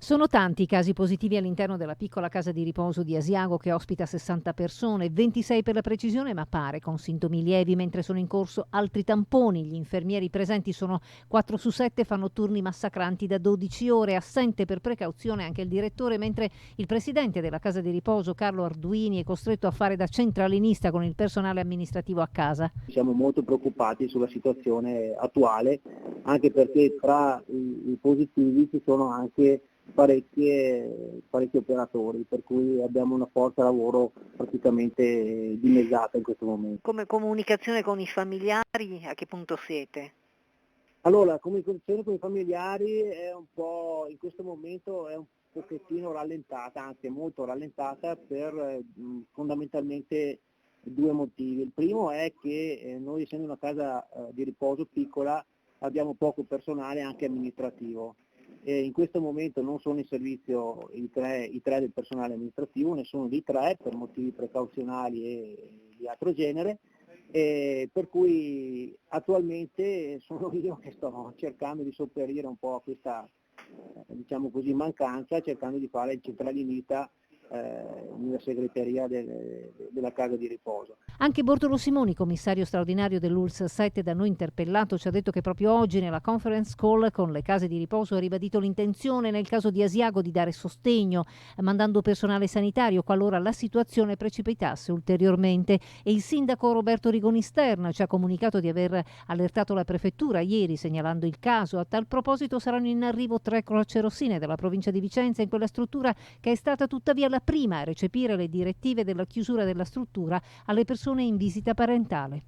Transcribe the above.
Sono tanti i casi positivi all'interno della piccola casa di riposo di Asiago che ospita 60 persone, 26 per la precisione, ma pare con sintomi lievi, mentre sono in corso altri tamponi. Gli infermieri presenti sono 4 su 7, fanno turni massacranti da 12 ore, assente per precauzione anche il direttore, mentre il presidente della casa di riposo, Carlo Arduini, è costretto a fare da centralinista con il personale amministrativo a casa. Siamo molto preoccupati sulla situazione attuale, anche perché tra i positivi ci sono anche parecchi operatori, per cui abbiamo una forza lavoro praticamente dimezzata in questo momento. Come comunicazione con i familiari, a che punto siete? Allora, la comunicazione con i familiari è un po', in questo momento è un pochettino rallentata, anzi è molto rallentata per fondamentalmente due motivi. Il primo è che noi, essendo una casa di riposo piccola, abbiamo poco personale anche amministrativo. In questo momento non sono in servizio i tre del personale amministrativo, ne sono di tre per motivi precauzionali e di altro genere, per cui attualmente sono io che sto cercando di sopperire un po' a questa diciamo così, mancanza, cercando di fare il centralinista nella segreteria della casa di riposo. Anche Bortolo Simoni, commissario straordinario dell'ULSS 7, da noi interpellato, ci ha detto che proprio oggi nella conference call con le case di riposo ha ribadito l'intenzione nel caso di Asiago di dare sostegno, mandando personale sanitario qualora la situazione precipitasse ulteriormente. E il sindaco Roberto Rigonisterna ci ha comunicato di aver allertato la prefettura ieri segnalando il caso. A tal proposito saranno in arrivo 3 croce rossine della provincia di Vicenza in quella struttura, che è stata tuttavia la prima a recepire le direttive della chiusura della struttura alle persone in visita parentale.